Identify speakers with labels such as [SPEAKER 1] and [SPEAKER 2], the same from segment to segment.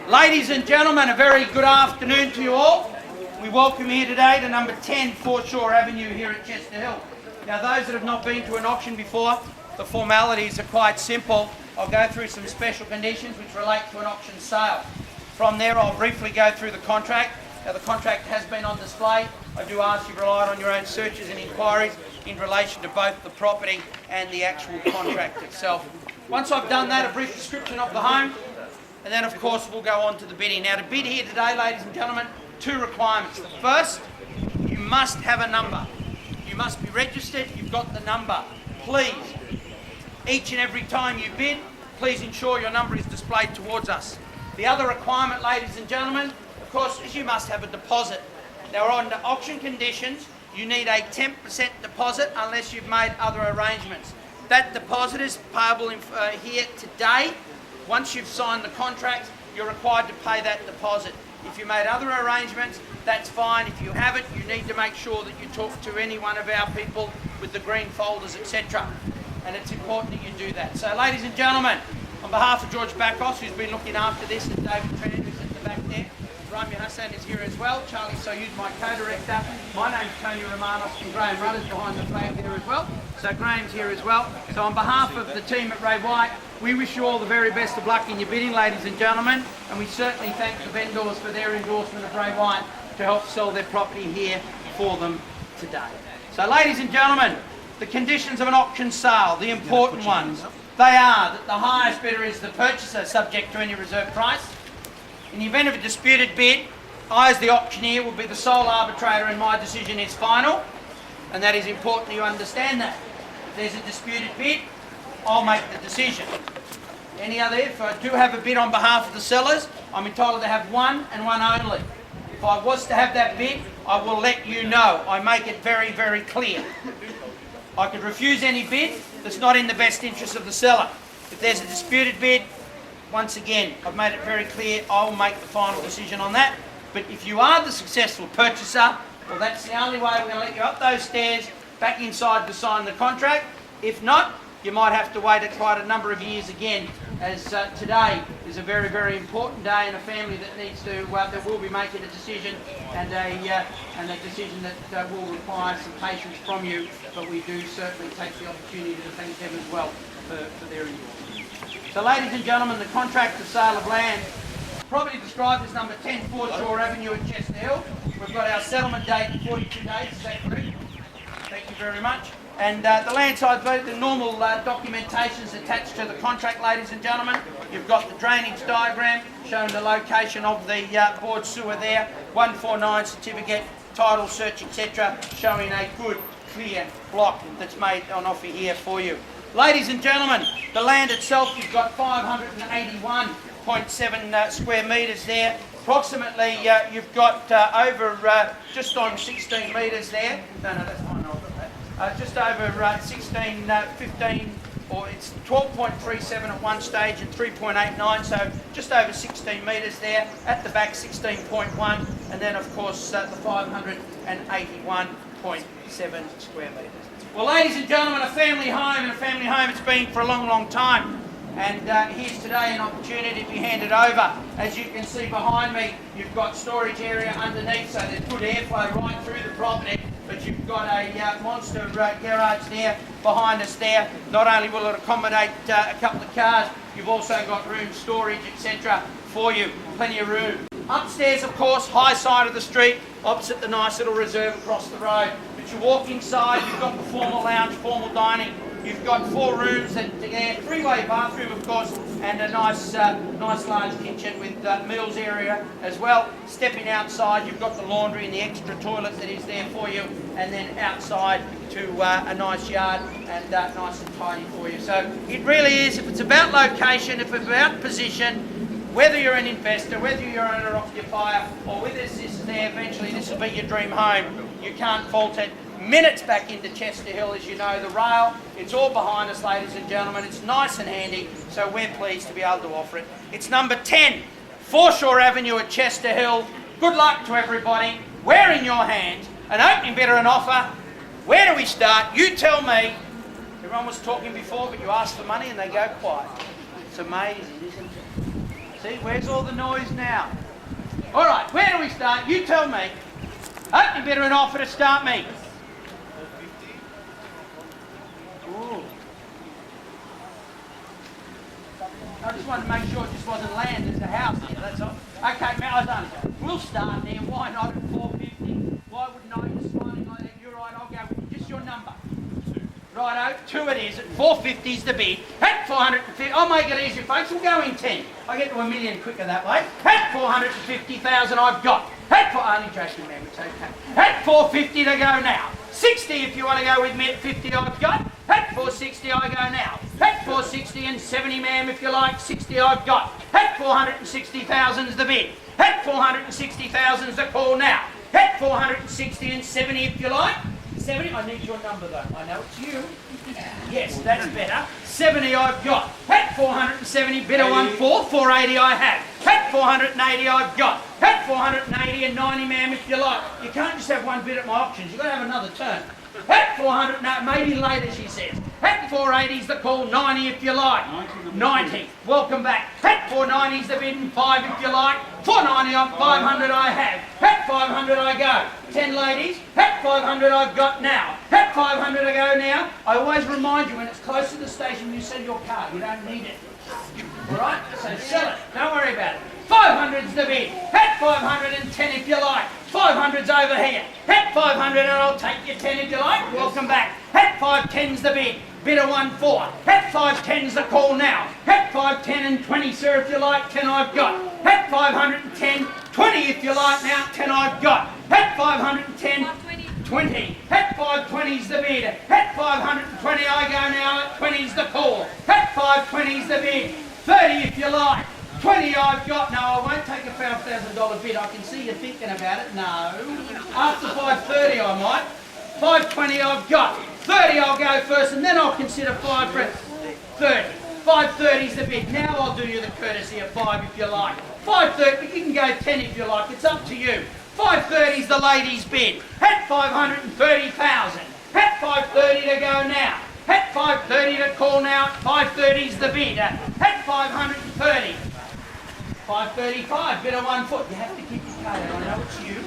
[SPEAKER 1] Ladies and gentlemen, a very good afternoon to you all. We welcome you here today to number 10 Forshaw Avenue here at Chester Hill. Now, those that have not been to an auction before, the formalities are quite simple. I'll go through some special conditions which relate to an auction sale. From there, I'll briefly go through the contract. Now, the contract has been on display. I do ask you to rely on your own searches and inquiries in relation to both the property and the actual contract itself. Once I've done that, a brief description of the home, and then of course we'll go on to the bidding. Now, to bid here today, ladies and gentlemen, two requirements. The first, you must have a number. You must be registered, you've got the number. Please, each and every time you bid, please ensure your number is displayed towards us. The other requirement, ladies and gentlemen, of course, is you must have a deposit. Now, on the auction conditions, you need a 10% deposit unless you've made other arrangements. That deposit is payable here today. Once you've signed the contract, you're required to pay that deposit. If you made other arrangements, that's fine. If you haven't, you need to make sure that you talk to any one of our people with the green folders, etc. And it's important that you do that. So, ladies and gentlemen, on behalf of George Bakos, who's been looking after this, and David Tran, who's at the back there, Rami Hassan is here as well, Charlie Soyuz, my co-director, my name's Tony Romanos, and Graham Rudders behind the flag there as well. So Graham's here as well. So on behalf of the team at Ray White, we wish you all the very best of luck in your bidding, ladies and gentlemen, and we certainly thank the vendors for their endorsement of Ray White to help sell their property here for them today. So, ladies and gentlemen, the conditions of an auction sale, the important ones, they are that the highest bidder is the purchaser, subject to any reserve price. In the event of a disputed bid, I as the auctioneer will be the sole arbitrator and my decision is final, and that is important that you understand that. If there's a disputed bid, I'll make the decision. If I do have a bid on behalf of the sellers, I'm entitled to have one and one only. If I was to have that bid, I will let you know. I make it very, very clear. I could refuse any bid that's not in the best interest of the seller. If there's a disputed bid, once again, I've made it very clear, I will make the final decision on that. But if you are the successful purchaser, well, that's the only way we're going to let you up those stairs, back inside to sign the contract. If not, you might have to wait quite a number of years again, as today is a very, very important day in a family that needs to, that will be making a decision, and a decision that will require some patience from you, but we do certainly take the opportunity to thank them as well for their endorsement. So, ladies and gentlemen, the contract of sale of land, property described as number 10 Forshaw Avenue at Chester Hill. We've got our settlement date in 42 days, is that correct? Thank you very much. And the land side vote, the normal documentation is attached to the contract, ladies and gentlemen. You've got the drainage diagram showing the location of the board sewer there, 149 certificate, title search, etc., showing a good, clear block that's made on offer here for you. Ladies and gentlemen, the land itself, you've got 581.7 square metres there. Approximately, you've got over just on 16 metres there. No, that's fine, I'll put that. Just over 15, or it's 12.37 at one stage and 3.89, so just over 16 metres there. At the back, 16.1, and then of course the 581.7 square metres. Well, ladies and gentlemen, a family home, and a family home it's been for a long, long time. And here's today an opportunity to be handed over. As you can see behind me, you've got storage area underneath, so there's good airflow right through the property. But you've got a monster garage there behind us there. Not only will it accommodate a couple of cars, you've also got room storage, etc. for you. Plenty of room. Upstairs, of course, high side of the street, opposite the nice little reserve across the road. But you walk inside, you've got the formal lounge, formal dining, You've got 4 rooms and a 3-way bathroom, of course, and a nice large kitchen with meals area as well. Stepping outside, you've got the laundry and the extra toilet that is there for you, and then outside to a nice yard and nice and tidy for you. So it really is, if it's about location, if it's about position, whether you're an investor, whether you're an owner-occupier, or whether this is there, eventually this will be your dream home, you can't fault it. Minutes back into Chester Hill, as you know, the rail, it's all behind us, ladies and gentlemen. It's nice and handy, so we're pleased to be able to offer it. It's number 10, Forshaw Avenue at Chester Hill. Good luck to everybody. We're in your hands. An opening bidder and offer. Where do we start? You tell me. Everyone was talking before, but you ask for money and they go quiet. It's amazing, isn't it? See, where's all the noise now? All right, where do we start? You tell me. Opening bidder and offer to start me. Ooh. I just wanted to make sure it just wasn't land, there's a house here, that's all. Okay, now I've done it. We'll start there. Why not at 450? Why wouldn't I? You're smiling like that. You're right, I'll go with you. Just your number. 2. Righto, 2 it is. At 450 is the bid. At 450, I'll make it easier, folks. We'll go in 10. I get to a million quicker that way. At 450,000 I've got. At only joking, man, it's okay. At 450 to go now. 60 if you want to go with me at 50 I've got. At 460 I go now. At 460 and 70, ma'am, if you like. 60 I've got. At 460,000's the bid. At 460,000's the call now. At 460 and 70 if you like. 70, I need your number though. I know it's you. Yes, that's better. 70 I've got. At 470, bidder 1 4, 480 I have. At 480 I've got. At 480 and 90, ma'am, if you like. You can't just have one bid at my auctions. You've got to have another turn. At 400, no, maybe later, she says. At 480's the call, 90 if you like. 90, welcome back. At 490's the bid and 5 if you like. 490 on 500 I have. At 500 I go. 10 ladies. At 500 I've got now. At 500 I go now. I always remind you when it's close to the station you sell your car. You don't need it. Alright? So sell it. Don't worry about it. 500's the bid. At 510 if you like. 500's over here. At 500 and I'll take your 10 if you like. Welcome back. At 510's the bid. Bidder 1 4. At 510's the call now. At 510 and 20, sir, if you like. 10 I've got. At 510, 20 if you like now. 10 I've got. At 510, 20. At 520's the bid. At 520 I go now. At 20's the call. At 520's the bid. 30 if you like. 20 I've got. No, I won't take a $5,000 bid. I can see you thinking about it. No. After 530 I might. 520 I've got. 30 I'll go first and then I'll consider 5 for 30. 530's the bid. Now I'll do you the courtesy of 5 if you like. 530, you can go 10 if you like. It's up to you. 530's the ladies' bid. At 530,000. At 530 to go now. At 530 to call now. 530's the bid. At 530. 535, bidder 1 foot. You have to keep your card out. I know it's you.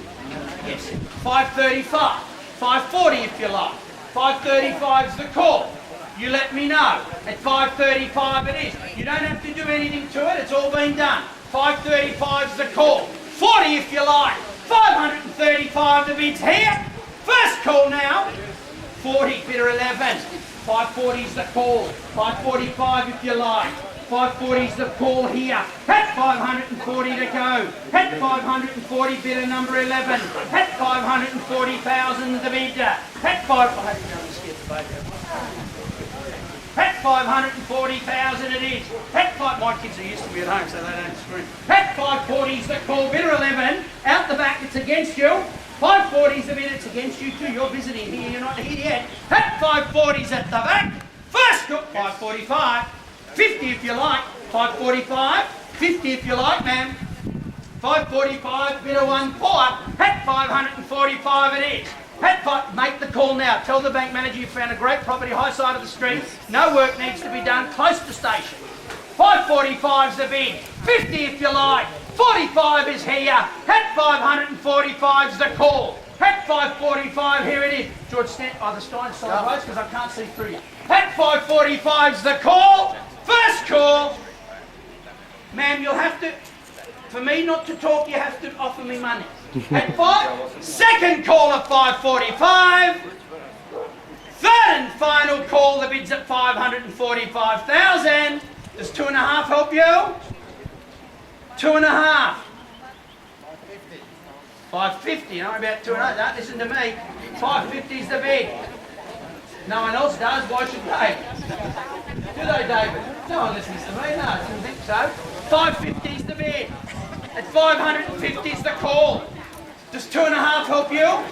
[SPEAKER 1] Yes. 535. 540 if you like. 535's the call. You let me know. At 535 it is. You don't have to do anything to it. It's all been done. 535's the call. 40 if you like. 535 the bid's here. First call now. 40, bidder 11. 540's the call. 545 if you like. 540's the call here. At 540 to go. At 540, bidder number 11. At 540,000 the bidder. At 5... I hope you don't skip the boat. At 540,000 it is. At 5... My kids are used to be at home so they don't scream. At 540's the call. Bidder 11. Out the back, it's against you. 540's the bid, it's against you too. You're visiting here, you're not here yet. At 540's at the back. First call. 545. 50 if you like. 545. 50 if you like, ma'am. 545, bidder 1 4. At 545 it is. At 5, make the call now. Tell the bank manager you found a great property, high side of the street. No work needs to be done, close to station. 545's the bid. 50 if you like. 45 is here. At 545's the call. At 545, here it is. George, stand. Oh, the Stein's solid roads because I can't see through you. At 545's the call. First call. Ma'am, you'll have to, for me not to talk, you have to offer me money. At 5, second call at 545. Third and final call, the bid's at 545,000. Does 2.5 help you? 2.5. 550, not about 2.5, don't listen to me. 550 is the bid. No one else does, why should they? Do they, David? No one listens to me, no, I didn't think so. 550 is the bid. At 550 is the call. Does 2.5 help you?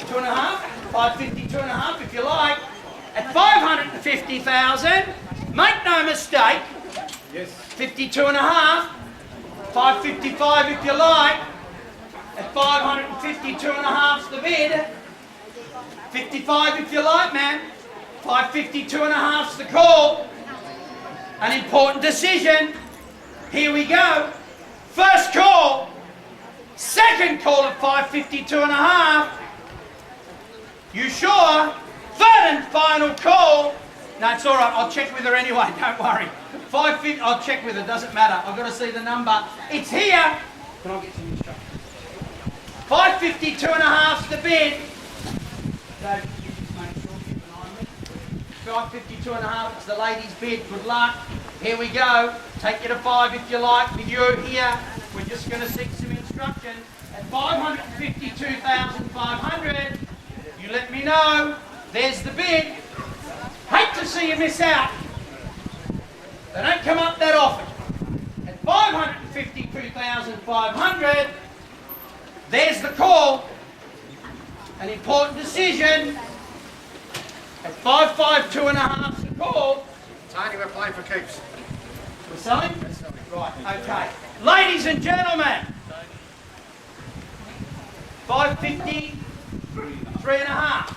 [SPEAKER 1] 2.5? 550, 2.5 if you like. At 550,000, make no mistake. Yes. 52.5. 555 if you like. At 550, 2.5's the bid. 55 if you like, man. 550, 2.5's the call. An important decision. Here we go. First call. Second call at 550, 2.5. You sure? Third and final call. No, it's all right. I'll check with her anyway. Don't worry. 550. I'll check with her. Doesn't matter. I've got to see the number. It's here. Can I get some instructions? 550, 2.5's the bid. So, you just make sure you keep an eye on me. 550, 2.5. It's the ladies' bid. Good luck. Here we go. Take you to 5 if you like. With you here, we're just going to seek some instruction. At 552,500, you let me know. There's the bid. Hate to see you miss out. They don't come up that often. At 552,500, there's the call. An important decision. At 552.5's the call.
[SPEAKER 2] Tony, we're playing for keeps.
[SPEAKER 1] We're selling? Right, okay. Ladies and gentlemen, 550, 3.5.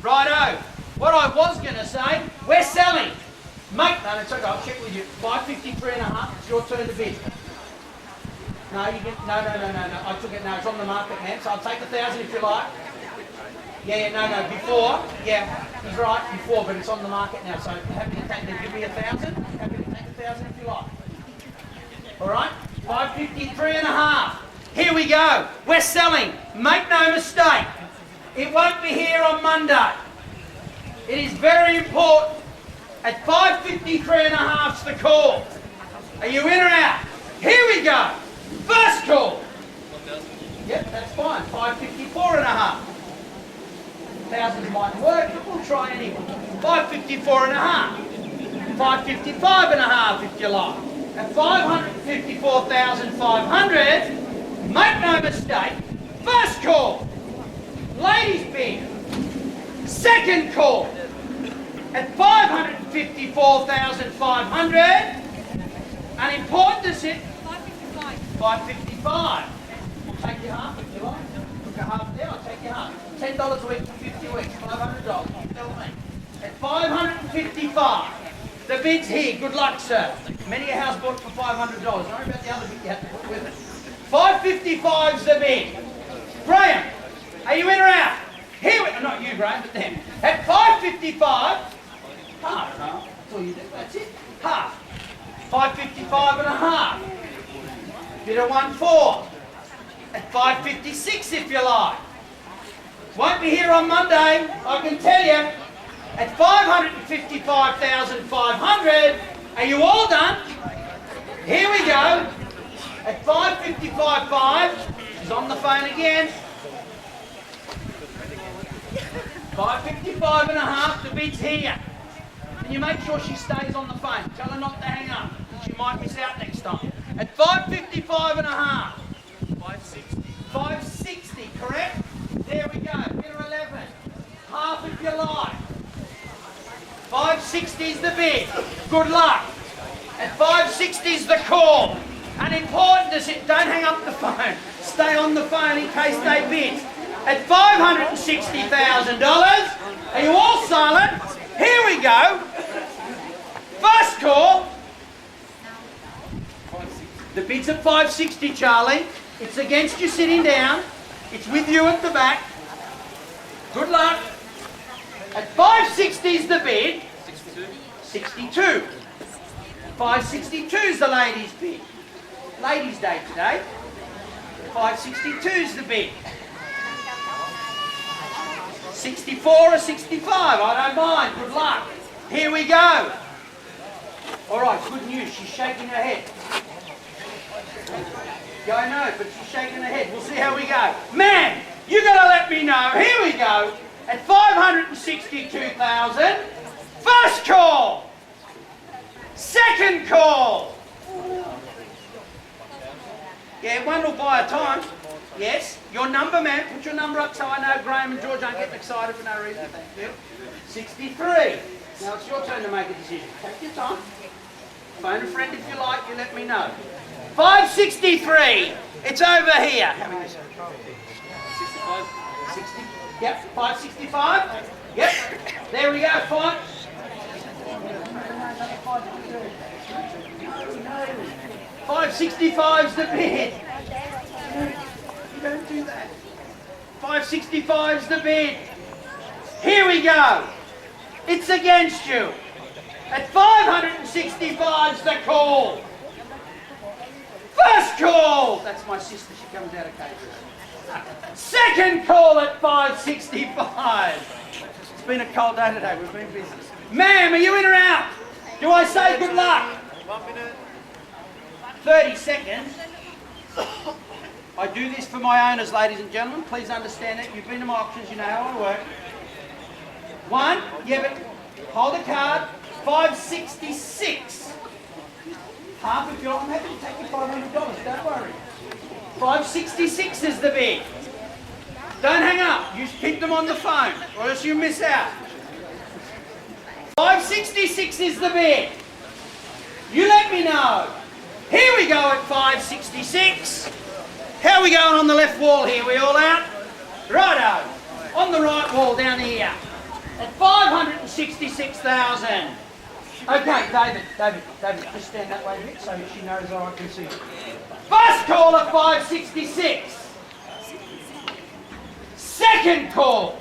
[SPEAKER 1] Righto. What I was going to say, we're selling. Mate, no, it's okay, I'll check with you. 550, 3.5, it's your turn to bid. No, you get, no, I took it, no, it's on the market, man, so I'll take 1,000 if you like. Yeah, no, before, yeah, he's right, before, but it's on the market now, so happy to take, give me 1,000, happy to take 1,000 if you like. All right, 550, 3.5. Here we go, we're selling, make no mistake, it won't be here on Monday. It is very important. At 550, 3.5's the call. Are you in or out? Here we go, first call. Yep, that's fine, 554.5. 1,000 might work, but we'll try anyway. 554.5. 555.5 if you like. At 554,500, make no mistake, first call. Ladies' bid. Second call. At 554,500, an important decision. 555. 555. We'll take you half if you like. Look at half there, I'll take you half. $10 a week for 50 weeks, $500. You tell me. At 555, the bid's here. Good luck, sir. Many a house bought for $500. Don't worry about the other bid you have to put with it. 555's the bid. Graham, are you in or out? Here we, not you, Graham, but them. At 555, half. That's all you do. That's it. Half. 555.5. Bid of 1.4. At 556 if you like. Won't be here on Monday, I can tell you. At 555,500, are you all done? Here we go. At 555.5, she's on the phone again. 555.5, the bid's here. Can you make sure she stays on the phone? Tell her not to hang up, because she might miss out next time. At 555.5. 560. 560, correct? There we go, bid of 11. Half if you like. 560's the bid. Good luck. At 560's the call. An important decision. Don't hang up the phone. Stay on the phone in case they bid. At $560,000. Are you all silent? Here we go. First call. The bid's at 560, Charlie. It's against you sitting down. It's with you at the back. Good luck. At 560's the bid. 62. 562's the ladies' bid. Ladies' Day today. 562's the bid. 64 or 65, I don't mind. Good luck. Here we go. All right, good news. She's shaking her head. Yeah, I know, but she's shaking her head. We'll see how we go. Man, you got to let me know. Here we go. At 562,000. First call. Second call. Yeah, one will buy a time. Yes. Your number, man. Put your number up so I know Graham and George aren't getting excited for no reason. Thank you. 63. Now it's your turn to make a decision. Take your time. Phone a friend if you like. You let me know. 563. It's over here. How many is it? 65. 60. Yep. 565. Yep. There we go. 565's the bid. You don't do that. 565's the bid. Here we go. It's against you. At 565's the call. First call. That's my sister. She comes out of Cambridge. Second call at 565. It's been a cold day today. We've been busy. Ma'am, are you in or out? Do I say good luck?
[SPEAKER 2] 1 minute.
[SPEAKER 1] 30 seconds. I do this for my owners, ladies and gentlemen. Please understand that. You've been to my auctions. You know how I work. 1. Yeah, but hold the card. 566. Half if you're... I'm happy to take you $500. Don't worry. 566 is the bid. Don't hang up. You keep them on the phone or else you miss out. 566 is the bid. You let me know. Here we go at 566. How are we going on the left wall here? We all out? Righto. On the right wall down here. At 566,000. Okay, David, just stand that way a bit so she knows I can see you. First call at 566. Second call.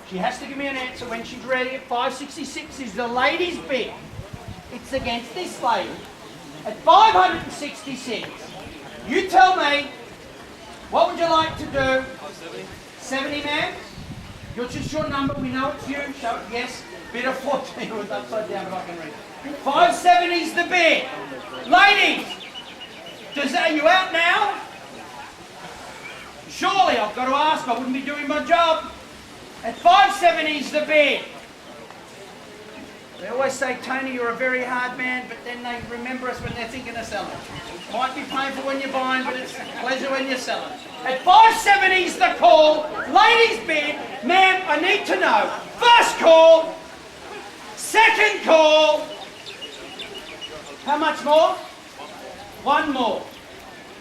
[SPEAKER 1] She has to give me an answer when she's ready. At 566 is the lady's bid. It's against this lady. At 566, you tell me, what would you like to do? 70, ma'am? You're just your number. We know it's you. Show it. Yes. Bid of 14 was upside down if I can read. 570's the bid. Ladies, are you out now? Surely I've got to ask. I wouldn't be doing my job. At 570's the bid. They always say, Tony, you're a very hard man, but then they remember us when they're thinking of selling. Might be painful when you're buying, but it's a pleasure when you're selling. At 570's the call. Ladies bid. Ma'am, I need to know. First call. Second call. How much more? One more.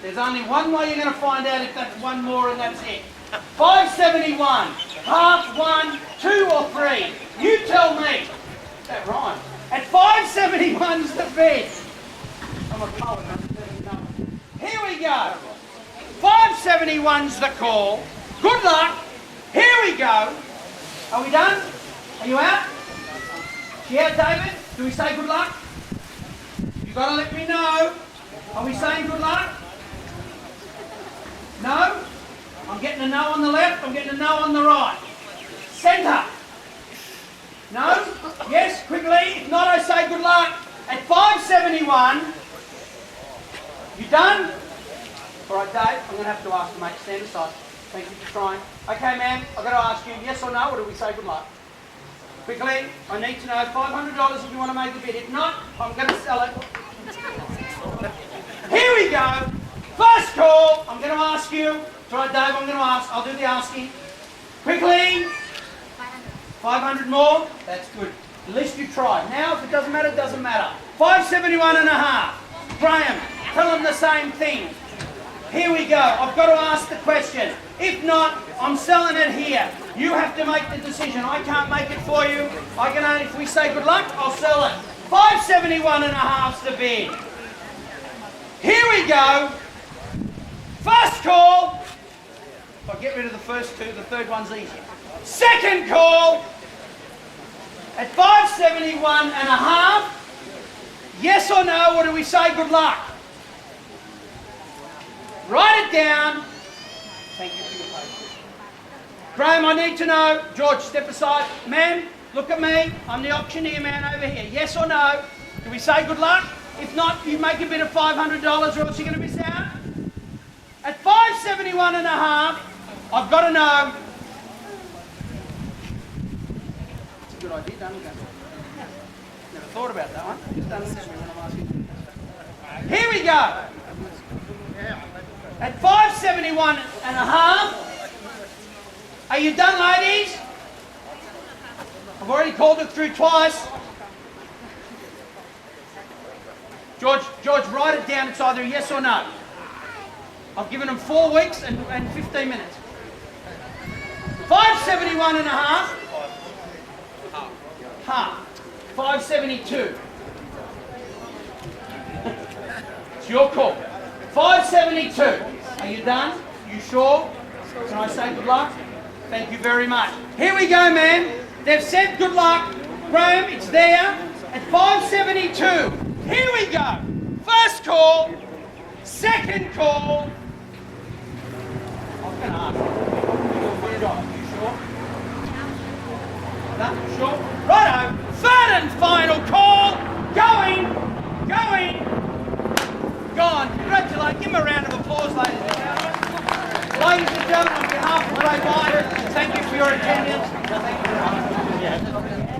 [SPEAKER 1] There's only one way you're going to find out if that's one more and that's it. 571. Half, 1, 2 or 3. You tell me. That rhymes. At 571's the bid. I'm a poet. Here we go. 571's the call. Good luck. Here we go. Are we done? Are you out? She out, David? Do we say good luck? You got to let me know. Are we saying good luck? No? I'm getting a no on the left. I'm getting a no on the right. Centre. No? Yes? Quickly. If not, I say good luck. At 571. You done? All right, Dave. I'm going to have to ask you, mate. Stand aside. Thank you for trying. Okay, ma'am. I've got to ask you, yes or no, or do we say good luck? Quickly. I need to know $500 if you want to make the bid. If not, I'm going to sell it. Here we go. First call. I'm going to ask you. Try, Dave. I'm going to ask. I'll do the asking. Quickly. 500 more. That's good. At least you tried. Now, if it doesn't matter, it doesn't matter. 571 and a half. Graham, tell them the same thing. Here we go. I've got to ask the question. If not, I'm selling it here. You have to make the decision. I can't make it for you. I can only, if we say good luck, I'll sell it. 571 and a half's the bid. Here we go. First call. If I get rid of the first two, the third one's easy. Second call. At 571 and a half. Yes or no, or do we say good luck? Write it down. Thank you for your patience. Graham, I need to know. George, step aside. Ma'am, look at me. I'm the auctioneer man over here. Yes or no? Do we say good luck? If not, you make a bid of $500 or else you're going to miss out. At 571 and a half, I've got to know. It's a good idea, don't it? Never thought about that one. Just don't listen to me when I'm asking. Here we go. At 571 and a half. Are you done, ladies? I've already called it through twice. George, write it down. It's either a yes or no. I've given them 4 weeks and 15 minutes. 571 and a half. Half. 572. It's your call. 572. Are you done? You sure? Can I say good luck? Thank you very much. Here we go, ma'am. They've said good luck. Graham, it's there at 572. Here we go. First call. Second call. I was going to ask. You sure? No? Sure? Righto. Third and final call. Going. Gone. Congratulations. Give him a round of applause, ladies and gentlemen. Ladies and gentlemen, on behalf of Ray Biden, thank you for your attendance. Thank you very much.